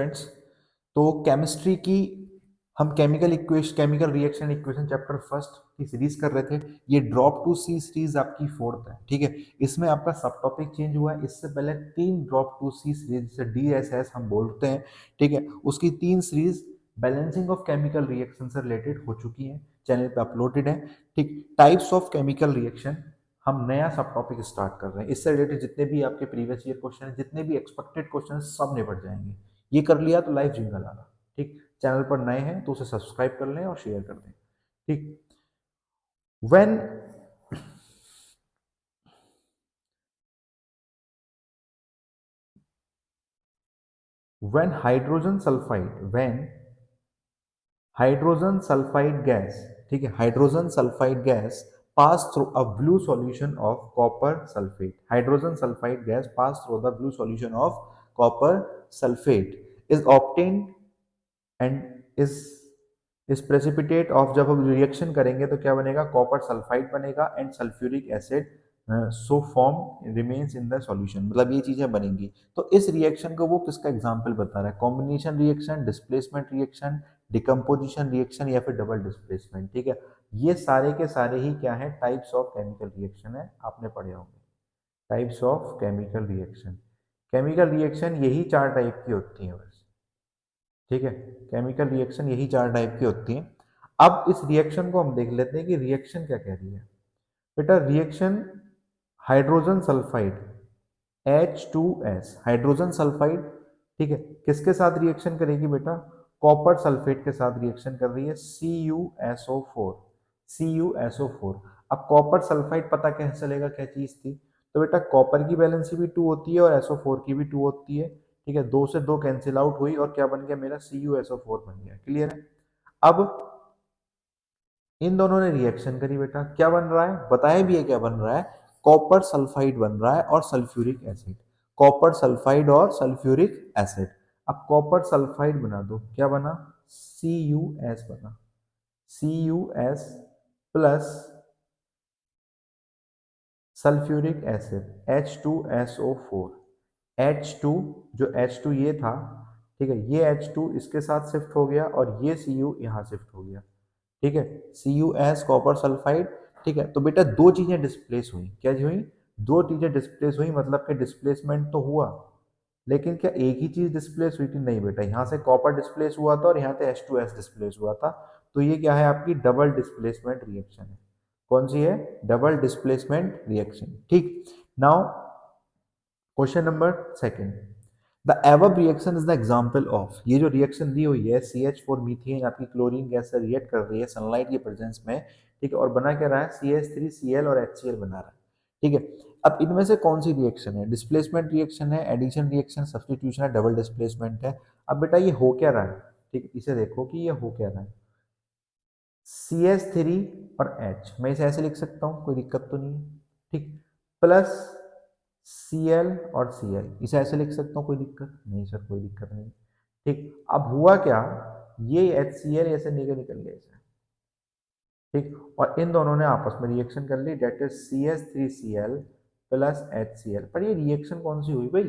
Friends, तो chemistry की हम chemical reaction equation chapter first की सीरीज कर रहे थे। ये ड्रॉप टू सी सीरीज आपकी फोर्थ है, ठीक है। इसमें आपका सब टॉपिक चेंज हुआ है। इससे पहले 3 ड्रॉप टू सी सीरीज जिसे DSS हम बोलते हैं, ठीक है, उसकी 3 series balancing of chemical reaction से रिलेटेड हो चुकी हैं, चैनल पे अपलोडेड है। ठीक, टाइप्स ऑफ केमिकल रिएक्शन हम नया सब टॉपिक स्टार्ट कर रहे हैं। इससे रिलेटेड जितने भी आपके प्रीवियस ईयर क्वेश्चन है, जितने भी एक्सपेक्टेड क्वेश्चन है, सब निपट जाएंगे। ये कर लिया तो लाइव जिंगल आना। ठीक, चैनल पर नए हैं तो उसे सब्सक्राइब कर लें और शेयर कर दें। ठीक, when when hydrogen sulphide gas, ठीक है, hydrogen sulphide gas pass through a blue solution of copper sulfate. Hydrogen sulfide gas pass through the blue solution of copper sulfate is obtained and इस precipitate of, जब हम reaction करेंगे तो क्या बनेगा, copper sulphide बनेगा and sulphuric acid so form remains in the solution. मतलब ये चीजें बनेंगी। तो इस रिएक्शन को वो किसका एग्जांपल बता रहा है, combination reaction, displacement reaction, decomposition reaction या फिर डबल डिस्प्लेसमेंट। ठीक है, ये सारे के सारे ही क्या है, टाइप्स ऑफ केमिकल रिएक्शन है, आपने पढ़े होंगे। Types of chemical reaction, chemical reaction यही 4 टाइप की होती है बस, ठीक है। केमिकल रिएक्शन यही 4 टाइप की होती हैं। अब इस रिएक्शन को हम देख लेते हैं कि रिएक्शन क्या कह रही है। बेटा reaction hydrogen sulphide H2S, hydrogen sulphide, ठीक है, किसके साथ रिएक्शन करेगी बेटा, कॉपर सल्फेट के साथ रिएक्शन कर रही है, CuSO4, CuSO4। अब कॉपर सल्फाइड पता कैसे चलेगा क्या चीज थी, तो बेटा कॉपर की वैलेंसी भी 2 होती है और SO4 की भी 2 होती है, ठीक है। 2 से 2 कैंसिल आउट हुई और क्या बन गया मेरा, CuSO4 बन गया। क्लियर है। अब इन दोनों ने रिएक्शन करी बेटा, क्या बन रहा है बताया भी है, क्या बन रहा है, कॉपर सल्फाइड बन रहा है और सल्फ्यूरिक एसिड, कॉपर सल्फाइड और सल्फ्यूरिक एसिड। अब कॉपर सल्फाइड बना दो, क्या बना, CuS बना, CuS plus sulphuric acid H2SO4, H2, जो H2 ये था, ठीक है, ये H2 इसके साथ शिफ्ट हो गया और ये Cu यहाँ शिफ्ट हो गया, ठीक है, CuS कॉपर सल्फाइड। ठीक है, तो बेटा 2 चीजें डिस्प्लेस हुई, क्या हुई, 2 चीजें डिस्प्लेस हुई, मतलब कि डिस्प्लेसमेंट तो हुआ, लेकिन क्या एक ही चीज डिस्प्लेस हुई थी, नहीं बेटा, यहाँ से कॉपर डिस्प्लेस हुआ था और यहाँ से H2S डिस्प्लेस हुआ था। तो ये क्या है, आपकी डबल डिस्प्लेसमेंट रिएक्शन है। कौन सी है, डबल डिस्प्लेसमेंट रिएक्शन। ठीक, now question number second, the above reaction is the example of, ये जो रिएक्शन दी हुई है CH4 मीथेन आपकी क्लोरीन गैस से रिएक्ट कर रही है सनलाइट की प्रेजेंस में, ठीक है, और बना क्या रहा है, CH3Cl और HCl बना रहा है, ठीक है। अब इनमें से कौन सी रिएक्शन है, डिस्प्लेसमेंट रिएक्शन है, एडिशन रिएक्शन, सब्स्टिट्यूशन है, डबल डिस्प्लेसमेंट है। अब बेटा ये हो क्या रहा है, ठीक, इसे देखो कि ये हो क्या रहा है, CH3 और H, मैं इसे ऐसे लिख सकता हूँ, कोई दिक्कत तो नहीं है, ठीक, प्लस Cl और Cl, इसे ऐसे लिख सकता हूँ, कोई दिक्कत नहीं सर, कोई दिक्कत नहीं। ठीक, अब हुआ क्या, ये HCl ऐसे निकल गया इसे, ठीक, और इन दोनों ने आपस में रिएक्शन कर ली, that is CH3Cl plus HCl। पर ये रिएक्शन कौन सी हुई भाई,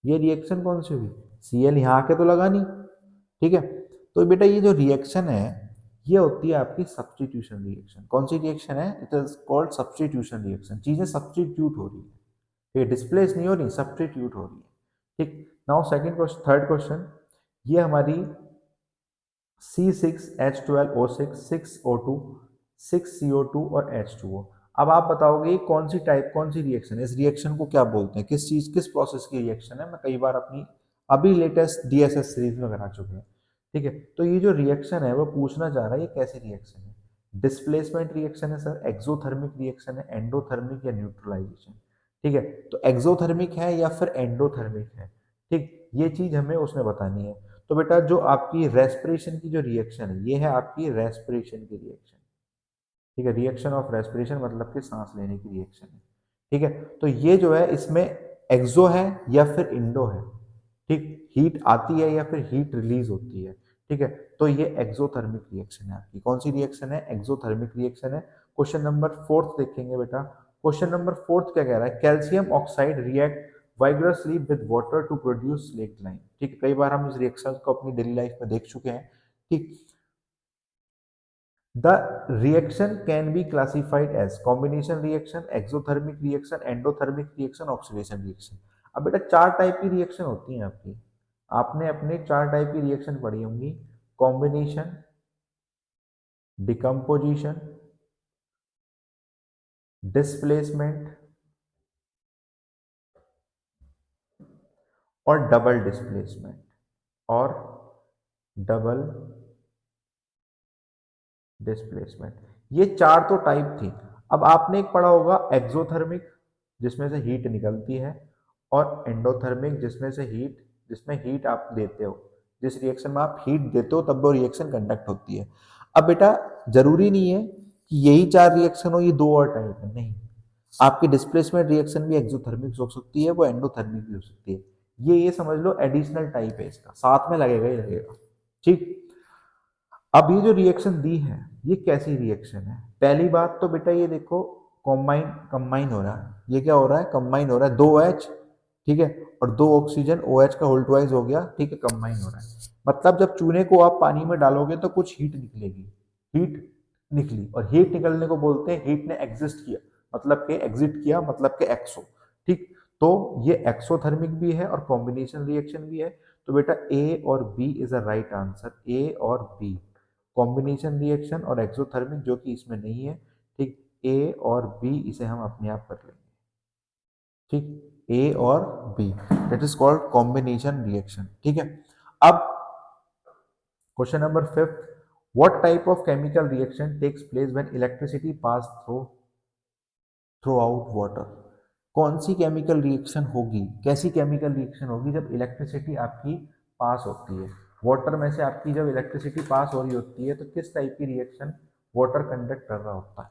ये रिएक्शन कौन सी हुई, Cl यहाँ आके तो लगा नहीं, ठीक है। तो बेटा ये जो रिएक्शन है ये होती है आपकी सब्स्टिट्यूशन रिएक्शन। कौन सी रिएक्शन है, it is called substitution reaction, चीजें सब्स्टिट्यूट हो रही है, ये डिस्प्लेस नहीं हो रही, सब्स्टिट्यूट हो रही है। ठीक, now second question, third question, ये हमारी C6H12O6, 6O2, 6CO2 और H2O। अब आप बताओगे कौन सी टाइप, कौन सी रिएक्शन है, इस रिएक्शन को क्या बोलते हैं, किस चीज, किस प्रोसेस की रिएक्शन है। मैं कई बार अपनी अभी लेटेस्ट DSS सीरीज में करा चुके हैं, ठीक है। तो ये जो रिएक्शन है वो पूछना चाह रहा है ये कैसी रिएक्शन है, डिस्प्लेसमेंट रिएक्शन है सर, एक्सोथर्मिक रिएक्शन है, एंडोथर्मिक या न्यूट्रलाइजेशन, ठीक है। तो एक्सोथर्मिक है या फिर एंडोथर्मिक है, ठीक, ये चीज हमें उसमें बतानी है। तो बेटा जो आपकी रेस्पिरेशन की जो रिएक्शन है, ये है आपकी रेस्पिरेशन की रिएक्शन, ठीक है, रिएक्शन ऑफ रेस्पिरेशन मतलब कि सांस लेने की रिएक्शन है, ठीक है। तो ये जो है इसमें एक्सो है या फिर इंडो है, ठीक, हीट आती है या फिर हीट रिलीज होती है, ठीक है। तो ये एक्सोथर्मिक रिएक्शन है आपकी, कौन सी रिएक्शन है, एक्सोथर्मिक रिएक्शन है। क्वेश्चन नंबर फोर्थ देखेंगे बेटा, क्वेश्चन नंबर फोर्थ क्या कह रहा है, calcium oxide react vigorously with water to produce slaked lime. ठीक है, कई बार हम इस रिएक्शन को अपनी डेली लाइफ में देख चुके हैं। ठीक, the reaction can be classified as combination reaction, exothermic reaction, endothermic reaction, oxidation reaction. अब बेटा चार टाइप की रिएक्शन होती हैं आपकी, आपने अपने चार टाइप की रिएक्शन पढ़ी होंगी, कॉम्बिनेशन, डिकम्पोजिशन, डिस्प्लेसमेंट और डबल डिस्प्लेसमेंट और डबल डिस्प्लेसमेंट। ये चार तो टाइप थी। अब आपने एक पढ़ा होगा एक्सोथर्मिक, जिसमें से हीट निकलती है, और एंडोथर्मिक जिसमें हीट आप देते हो, जिस रिएक्शन में आप हीट देते हो तब वो रिएक्शन कंडक्ट होती है। अब बेटा जरूरी नहीं है कि यही चार रिएक्शन हो, ये दो और टाइप है, नहीं। आपकी डिस्प्लेसमेंट रिएक्शन भी एक्सोथर्मिक हो सकती है, वो एंडोथर्मिक भी हो सकती है। ये समझ लो एडिशनल टाइप है, इसका साथ में लगेगा ही लगेगा। ठीक, अब ये जो रिएक्शन दी है ये कैसी रिएक्शन है? पहली बात तो बेटा ये देखो, कॉम्बाइन कंबाइन हो रहा है। ये क्या हो रहा है? कंबाइन हो रहा है, दो एच, ठीक है, और दो ऑक्सीजन, ओ एच का होल ट्वाइस हो गया, ठीक है, कंबाइन हो रहा है। मतलब जब चूने को आप पानी में डालोगे तो कुछ हीट निकलेगी, हीट निकली, और हीट निकलने को बोलते हैं हीट ने एग्जिस्ट किया, मतलब के एग्जिट किया, मतलब के एक्सो। ठीक, तो ये एक्सोथर्मिक भी है और कॉम्बिनेशन रिएक्शन भी है। तो बेटा ए और B is a right answer, A और बी, कॉम्बिनेशन रिएक्शन और एक्सोथर्मिक, जो कि इसमें नहीं है। ठीक, ए और बी इसे हम अपने आप कर लेंगे। ठीक, ए और B, that is called combination reaction. ठीक है, अब question number 5, what type of chemical reaction takes place when electricity pass through out water? कौन सी केमिकल रिएक्शन होगी, कैसी केमिकल रिएक्शन होगी जब इलेक्ट्रिसिटी आपकी पास होती है वाटर में से? आपकी जब इलेक्ट्रिसिटी पास हो रही होती है तो किस टाइप की रिएक्शन वाटर कंडक्ट कर रहा होता है?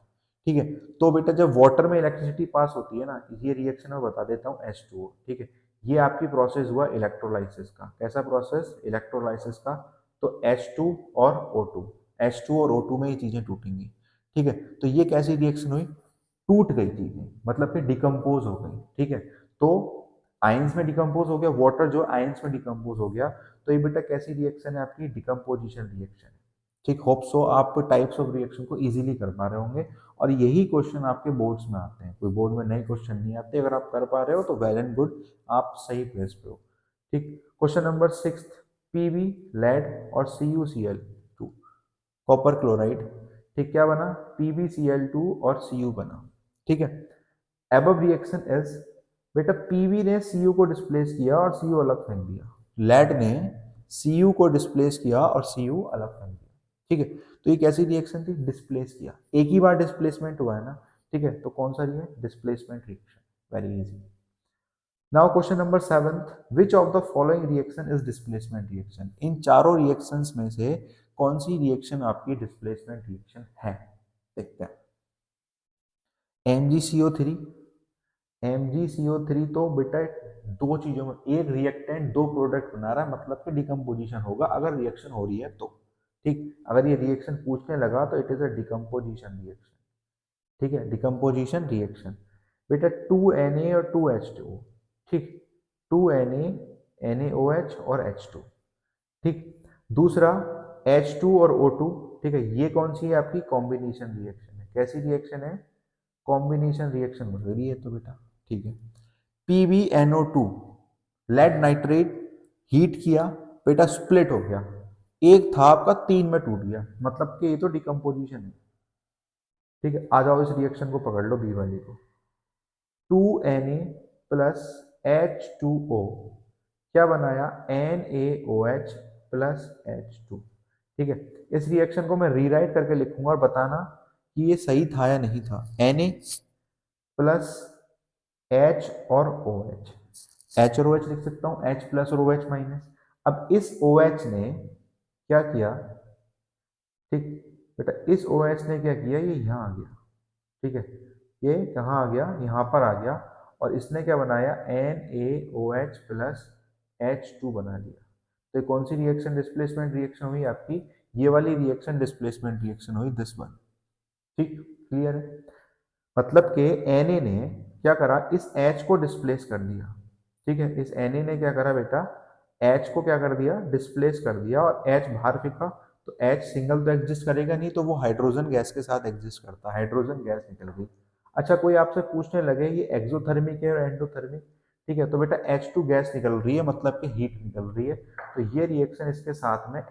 ठीक है, तो बेटा जब वाटर में इलेक्ट्रिसिटी पास होती है ना, ये रिएक्शन मैं बता देता हूँ, H2O। ठीक है, ये आपकी प्रोसेस हुआ इलेक्ट्रोलाइसिस का। कैसा प्रोसेस? इलेक्ट्रोलाइसिस का। तो H2 और O2, H2 और O2 में ये चीजें टूटेंगी। ठीक है, तो ये कैसी रिएक्शन हुई? टूट गई चीजें, मतलब कि डिकम्पोज हो गई। ठीक है, तो आयंस में डिकम्पोज हो गया वाटर, जो आयंस में डिकम्पोज हो गया, तो ये बेटा कैसी रिएक्शन है आपकी? डिकम्पोजिशन रिएक्शन है। ठीक, होप सो आप टाइप्स ऑफ रिएक्शन को इजीली कर पा रहे होंगे, और यही क्वेश्चन आपके बोर्ड्स में आते हैं, कोई बोर्ड में नए क्वेश्चन नहीं आते। अगर आप कर पा रहे हो तो वेल एंड गुड, आप सही प्लेस पे हो। ठीक, क्वेश्चन नंबर 6, पीबी, लेड और CuCl2, कॉपर क्लोराइड। ठीक, क्या बना? PbCl2 और Cu बना। ठीक है, एबव रिएक्शन इज, बेटा पीवी ने Cu को डिस्प्लेस किया और Cu अलग फेंक दिया, लेड ने Cu को डिस्प्लेस किया और Cu अलग फेंक दिया। ठीक है, तो ये कैसी रिएक्शन थी? डिस्प्लेस किया, एक ही बार डिस्प्लेसमेंट हुआ है ना। ठीक है, तो कौन सा ये displacement reaction, very easy. Now question number 7, which of the following reaction is displacement reaction? इन चारों रिएक्शंस में से कौन सी रिएक्शन आपकी डिस्प्लेसमेंट रिएक्शन है? देखते हैं। MgCO3, MgCO3 तो बेटा दो चीजों में, एक रिएक्टेंट दो प्रोडक्ट बना रहा है, मतलब कि डिकम्पोजिशन होगा अगर रिएक्शन हो रही है तो। ठीक, अगर ये रिएक्शन पूछने लगा तो it is a decomposition reaction. ठीक है, डिकम्पोजिशन रिएक्शन। बेटा 2Na और 2H2O। ठीक, 2Na, NaOH और H2। ठीक, दूसरा H2 और O2। ठीक है, ये कौन सी है आपकी? कॉम्बिनेशन रिएक्शन है। कैसी रिएक्शन है? कॉम्बिनेशन रिएक्शन बन रही है तो बेटा। ठीक है, PbNO2, लेड नाइट्रेट, हीट किया बेटा, स्प्लिट हो गया, एक था आपका तीन में टूट गया, मतलब कि ये तो डिकम्पोजिशन है। ठीक है, आ जाओ इस रिएक्शन को पकड़ लो, बी वाली को। 2Na प्लस H2O, क्या बनाया? NaOH plus H2। ठीक है, इस रिएक्शन को मैं रीराइट करके लिखूंगा और बताना कि ये सही था या नहीं था। Na प्लस H और OH, H और OH लिख सकता हूँ, H प्लस और OH माइनस। अब इस OH ने क्या किया? ठीक, बेटा इस OH ने क्या किया? ये यहाँ आ गया। ठीक है, ये कहाँ आ गया? यहाँ पर आ गया, और इसने क्या बनाया? NaOH प्लस H2 बना दिया। तो कौन सी रिएक्शन डिस्प्लेसमेंट रिएक्शन हुई आपकी? ये वाली रिएक्शन डिस्प्लेसमेंट रिएक्शन हुई, दिस वन। ठीक, क्लियर है? मतलब कि Na ने क्या करा? इस H को डिस्प्लेस कर दिया। ठीक है, इस Na ने क्या करा बेटा, H को क्या कर दिया, डिस्प्लेस कर दिया और H बाहर फेंका, तो H सिंगल तो एग्जिस्ट करेगा नहीं, तो वो हाइड्रोजन गैस के साथ एग्जिस्ट करता है, हाइड्रोजन गैस निकल गई। अच्छा, कोई आपसे पूछने लगे ये एक्सोथर्मिक है और एंडोथर्मिक, ठीक है, तो बेटा H2 गैस निकल रही है, मतलब कि हीट निकल रही है, तो ये रिएक्शन इसके साथ में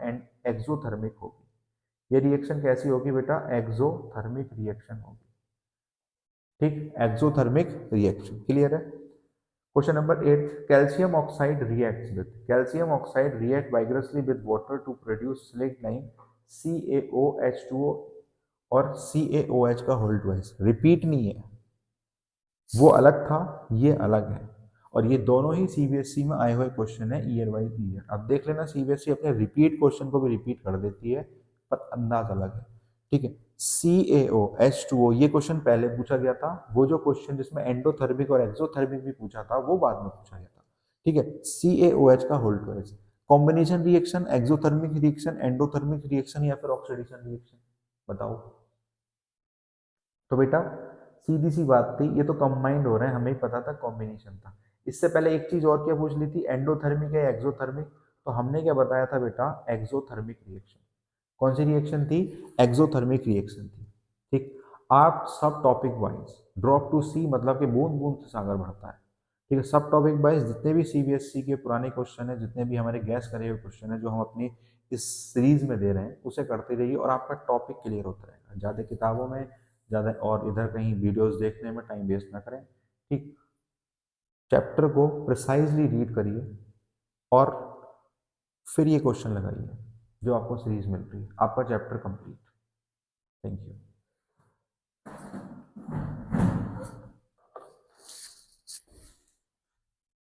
एक्सोथर्मिक होगी। ये रिएक्शन कैसी होगी बेटा, एक्सोथर्मिक रिएक्शन होगी। ठीक, एक्सोथर्मिक रिएक्शन, क्लियर है। Question number 8, calcium oxide reacts with, calcium oxide react vigorously with water to produce slaked lime CaOH2O और CaOH का होल ट्वाइस, रिपीट नहीं है, वो अलग था, ये अलग है, और ये दोनों ही सीबीएसई में आए हुए क्वेश्चन है ईयर वाइज ईयर। अब देख लेना, सीबीएसई अपने रिपीट क्वेश्चन को भी रिपीट कर देती है, पर अंदाज अलग है। ठीक है, CaOH2O ये क्वेश्चन पहले पूछा गया था, वो जो क्वेश्चन जिसमें एंडोथर्मिक और एक्सोथर्मिक भी पूछा था वो बाद में पूछा गया था। ठीक है, CaOH का whole twice, combination reaction, exothermic reaction, endothermic reaction या फिर ऑक्सीडेशन रिएक्शन, बताओ। तो बेटा सीधी सी बात थी, ये तो कंबाइंड हो रहे हैं, हमें ही पता था कॉम्बिनेशन था। इससे पहले एक चीज और क्या पूछ ली थी, एंडोथर्मिक या एक्सोथर्मिक, तो हमने क्या बताया था बेटा, एक्सोथर्मिक रिएक्शन। कौन सी रिएक्शन थी, एक्सोथर्मिक रिएक्शन थी। ठीक, आप सब टॉपिक वाइज ड्रॉप टू सी, मतलब कि बूंद बूंद से सागर बढ़ता है। ठीक है, सब टॉपिक वाइज जितने भी सीबीएसई के पुराने क्वेश्चन है, जितने भी हमारे गैस करे हुए क्वेश्चन है जो हम अपनी इस सीरीज में दे रहे हैं, उसे करते रहिए और आपका टॉपिक क्लियर होता रहेगा। ज़्यादा किताबों में, ज़्यादा और इधर कहीं वीडियोस देखने में टाइम वेस्ट ना करें। ठीक, चैप्टर को प्रिसाइजली रीड करिए और फिर ये क्वेश्चन लगाइए जो आपको सीरीज मिल रही है, आपका चैप्टर कंप्लीट। Thank you.